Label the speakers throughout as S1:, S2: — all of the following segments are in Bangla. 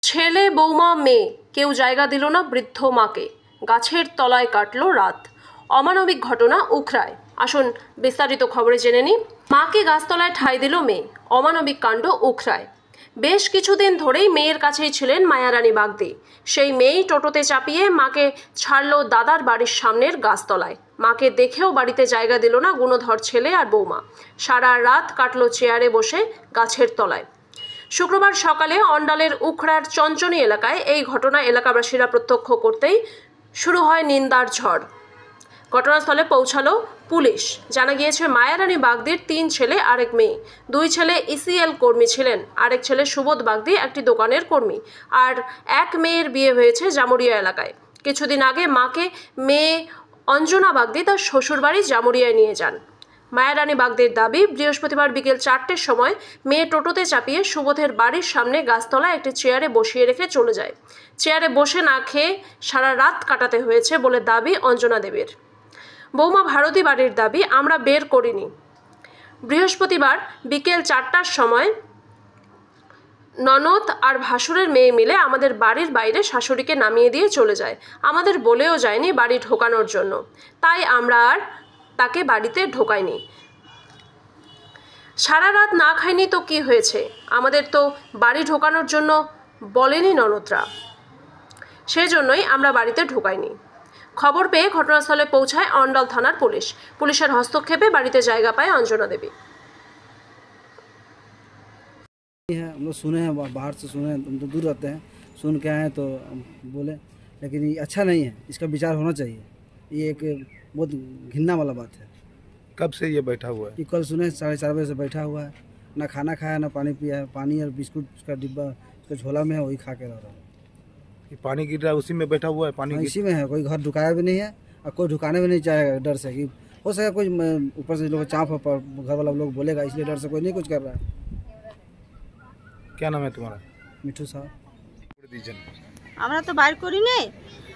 S1: ছেলে বৌমা মেয়ে কেউ জায়গা দিল না বৃদ্ধ মাকে, গাছের তলায় কাটল রাত। অমানবিক ঘটনা উখড়ায়। আসুন বিস্তারিত খবরে জেনে নিই। মাকে গাছতলায় ঠাঁই দিল মেয়ে, অমানবিক কাণ্ড উখড়ায়। বেশ কিছুদিন ধরেই মেয়ের কাছেই ছিলেন মায়ারানী বাগদি। সেই মেয়েই টোটোতে চাপিয়ে মাকে ছাড়ল দাদার বাড়ির সামনের গাছতলায়। মাকে দেখেও বাড়িতে জায়গা দিল না গুণধর ছেলে আর বৌমা। সারা রাত কাটল চেয়ারে বসে গাছের তলায়। শুক্রবার সকালে অন্ডালের উখড়ার চঞ্চনী এলাকায় এই ঘটনা এলাকাবাসীরা প্রত্যক্ষ করতেই শুরু হয় নিন্দার ঝড়। ঘটনাস্থলে পৌঁছালো পুলিশ। জানা গিয়েছে মায়ারানী বাগদির 3 ছেলে আর 1 মেয়ে। 2 ছেলে ইসিএল কর্মী ছিলেন, আরেক ছেলে সুবোধ বাগদি একটি দোকানের কর্মী, আর 1 মেয়ের বিয়ে হয়েছে জামুরিয়া এলাকায়। কিছুদিন আগে মাকে মেয়ে অঞ্জনা বাগদি তার শ্বশুরবাড়ি জামুরিয়ায় নিয়ে যান। মায়ারানী বাগদির দাবি, বৃহস্পতিবার বিকেল 4টের সময় মেয়ে টোটোতে চাপিয়ে সুবোধের বাড়ির সামনে গাছতলায় একটি চেয়ারে বসিয়ে রেখে চলে যায়। চেয়ারে বসে না খেয়ে সারা রাত কাটাতে হয়েছে বলে দাবি অঞ্জনা দেবীর। বৌমা ভারতী বাড়ির দাবি, আমরা বের করিনি। বৃহস্পতিবার বিকেল 4টার সময় ননদ আর ভাসুরের মেয়ে মিলে আমাদের বাড়ির বাইরে শাশুড়িকে নামিয়ে দিয়ে চলে যায়। আমাদের বলেও যায়নি বাড়ি ঢোকানোর জন্য, তাই আমরা আর তাকে বাড়িতে ঢোকাইনি। সারা রাত না খাইনি তো কি হয়েছে, আমাদের তো বাড়ি ঢোকানোর জন্য বলেনি ননদরা, সেজন্যই আমরা বাড়িতে ঢোকাইনি। খবর পেয়ে ঘটনাস্থলে পৌঁছায় অন্ডাল থানার পুলিশ। পুলিশের হস্তক্ষেপে বাড়িতে জায়গা পায় অঞ্জনা দেবী।
S2: हम लोग सुने हैं, बाहर से सुने हैं, तुम तो दूर रहते हैं, सुन के आए तो बोले, लेकिन ये अच्छा नहीं है, इसका विचार होना चाहिए। ये एक बहुत घिनना वाला बात है।
S3: कब से ये बैठा हुआ है?
S2: ये कल सुने 4:30 बजे से बैठा हुआ है, ना खाना खाया ना पानी पिया है। पानी और बिस्कुट का डिब्बा उसका झोला में है, वही खा के रह रहा है।
S3: ये पानी गिर रहा है, उसी में बैठा हुआ है? पानी
S2: इसी में है, कोई घर ढुकाया भी नहीं है और कोई ढुकाने भी नहीं चाहेगा, डर से कि हो सके कोई ऊपर से लोग चाँप घर वाला लोग बोलेगा, इसलिए डर से कोई नहीं कुछ कर रहा है।
S3: क्या नाम है तुम्हारा?
S2: মিঠু সাহা।
S4: আমরা তো বাইর করি নাই,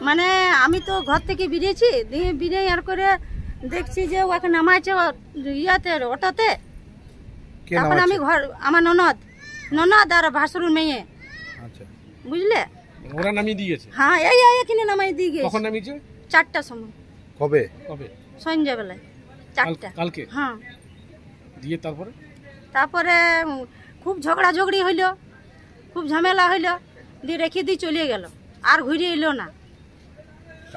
S4: মানে আমি তো ঘর থেকে বেরিয়েছি, দিয়ে বেরিয়ে আর করে দেখছি যে ওকে নামাইছে ইয়াতে অটোতে। তারপর আমি ঘর, আমার ননদ আর ভাসুরের মেয়ে,
S3: আচ্ছা
S4: বুঝলে,
S5: ওরা নামিয়ে দিয়েছে।
S4: হ্যাঁ এই এখানে নামাই দিয়ে গেছে।
S5: কখন নামিয়েছে?
S4: 4টার সময়।
S3: কবে?
S4: সন্ধ্যাবেলায় 4টা।
S5: কালকে?
S4: হ্যাঁ।
S5: দিয়ে
S4: তারপরে খুব ঝগড়াঝগড়ি হইল, খুব ঝামেলা হইল, দিয়ে রেখে দিয়ে চলে গেল, আর ঘুরে এলো না।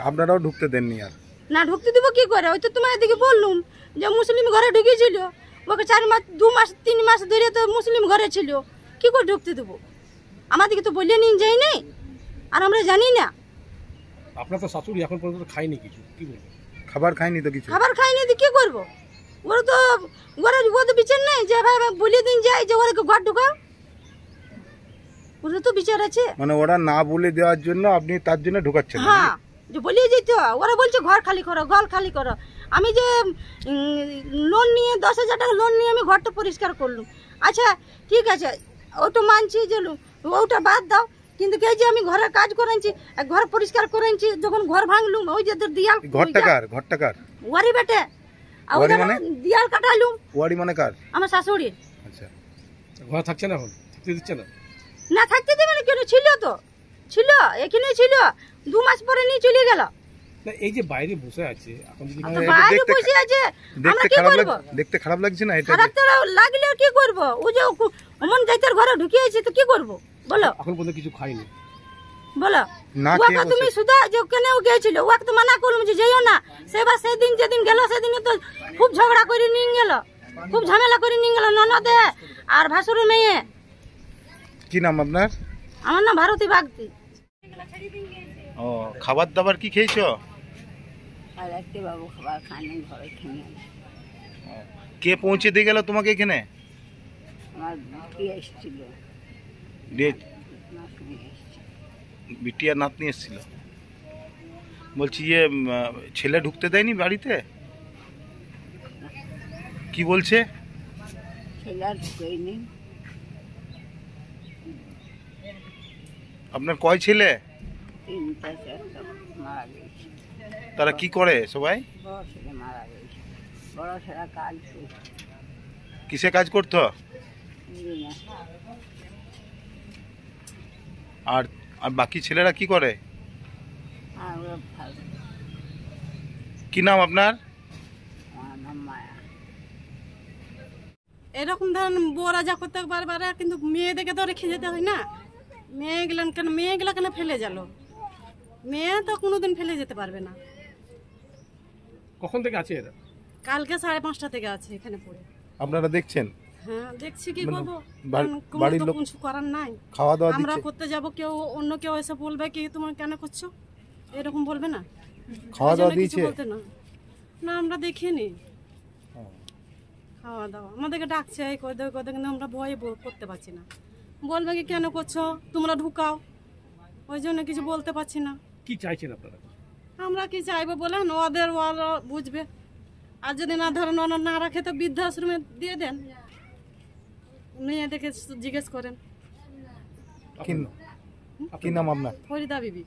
S3: আপনারাও ঢুকতে দেননি? আর
S4: না ঢুকতে দেবো কি করে, ওই তো তোমার এদিকে বললুম যে মুসলিম ঘরে ঢুকেছিল, ওকে 4 মাস 2 মাস 3 মাস ধরে তো মুসলিম ঘরে ছিল, কি করে ঢুকতে দেবো? আমাদেরকে তো বলে নিন যাই নেই, আর আমরা জানি না।
S5: আপনার তো শাশুড়ি এখন পর্যন্ত খায়নি কিছু, কি বলবো?
S3: খাবার খায়নি তো কিছু?
S4: খাবার খায়নি তো কি করবো? ওরা তো ও তো বিচার নেই যে ভাই বলে দিন যাই যে ওরা ঘর ঢুকাও, ওরা তো বিচার আছে।
S3: মানে ওরা না বলে দেওয়ার জন্য আপনি তার জন্য ঢুকাচ্ছেন?
S4: হ্যাঁ, যে বলিয়ে যেত, ওরা বলছে ঘর খালি করো, ঘর খালি করো। আমি যে লোন নিয়ে 10,000 টাকা লোন নিয়ে আমি ঘরটা পরিষ্কার করলাম, আচ্ছা ঠিক আছে, ওটা মানছি যে ওটা বাদ দাও, কিন্তু এই যে আমি ঘরের কাজ করেছি, ঘর পরিষ্কার করেছি, যখন ঘর ভাঙলুম, ওই যে দিয়াল,
S3: ঘরটা কার?
S4: ওয়ারি বেটে, মানে দিয়াল কাটালুম।
S3: ওয়ারি মানে কার?
S4: আমার শাশুড়ি।
S3: আচ্ছা,
S5: ঘর থাকছে না, এখন থাকতে দিচ্ছে না?
S4: না থাকতে দেবে না কেন, ছিল তো, ছিল এখানে ছিল, 2 মাস পরে নিয়ে চলে গেল।
S5: না এই যে বাইরে বসে আছে, এখন যদি
S4: বাইরে বসে আছে, আমরা কি করব?
S3: দেখতে খারাপ লাগছে না? এটা
S4: খারাপ তো লাগলে কি করব? ও যে অমন যাইতার ঘরে ঢুকিয়েছে তো কি করব বলো?
S5: এখন পর্যন্ত কিছু খাইনি
S4: বলো। ওকে তুমি সুদা যে কেন গিয়েছিল, ওকে তো মানা করলাম যে যাইও না। সেবার সেদিন যেদিন গেল সেদিন তো খুব ঝগড়া করে নিয়ে গেল, খুব ঝামেলা করে নিয়ে গেল ননদে আর ভাসুরের মেয়ে।
S3: কি নাম আপনার?
S4: আমার নাম ভারতী বাগদি।
S3: ও, খাবার দাবার কি খেয়েছো?
S4: বাবু খাবার খাইনি, ঘরে খেয়ে।
S3: কে পৌঁছে দিয়ে গেল তোমাকে এখানে?
S4: আমার বিটি এসেছিল,
S3: বিটি আর নাতনি এসেছিল। বলছি ইয়ে ছেলে ঢুকতে দেয়নি বাড়িতে? কি বলছে?
S4: ছেলে আর ঢুকেনি।
S3: আপনার কয় ছেলে?
S4: 3টা, 4টা মারা গেছে।
S3: তারা কি করে সবাই?
S4: বড় ছেলে মারা গেছে, বড় ছেলে কাজ করতো।
S3: কিসে কাজ করতো? আর আর বাকি ছেলেরা কি করে? কি নাম আপনার?
S4: এরকম ধরেন বউরা যা করতে পারে কিন্তু মেয়েদেরকে তো রেখে যেতে হয় না। মেয়েগুলা কেন ফেলে গেল? মেয়ে তো কোনোদিন ফেলে যেতে পারবে না।
S5: কখন থেকে আছে এরা?
S4: কালকে 5:30 থেকে আছে এখানে পড়ে।
S3: আপনারা দেখছেন?
S4: হ্যাঁ দেখছি, কি
S3: মানে
S4: করবো,
S3: বাড়ির
S4: কোনো তো
S3: লোক
S4: কিছু করার নাই।
S3: খাওয়া দাওয়া
S4: আমরা
S3: দিচ্ছে?
S4: করতে যাব, অন্য কেউ এসে বলবে কি তোমার কেন করছো, এরকম বলবে না?
S3: খাওয়া দাওয়া
S4: ওই জন্য কিছু
S3: দিয়েছে?
S4: বলতে না। না আমরা দেখিনি খাওয়া দাওয়া। আমাদেরকে ডাকছে এই করে দেবে কিন্তু আমরা ভয়ে করতে পারছি না। বলবে কি কেন করছো, তোমরা ঢুকাও, ওই জন্য কিছু বলতে পারছি না।
S5: কি চাইছেন আপনারা?
S4: আমরা কি চাইবো বলেন, ওরা বুঝবে। আর যদি না ধরেন ওরা না রাখে তো বৃদ্ধাশ্রমে দিয়ে দেন, মেয়েদেরকে জিজ্ঞেস করেন।
S3: কি নাম আপনার?
S4: ফরিদা বিবি।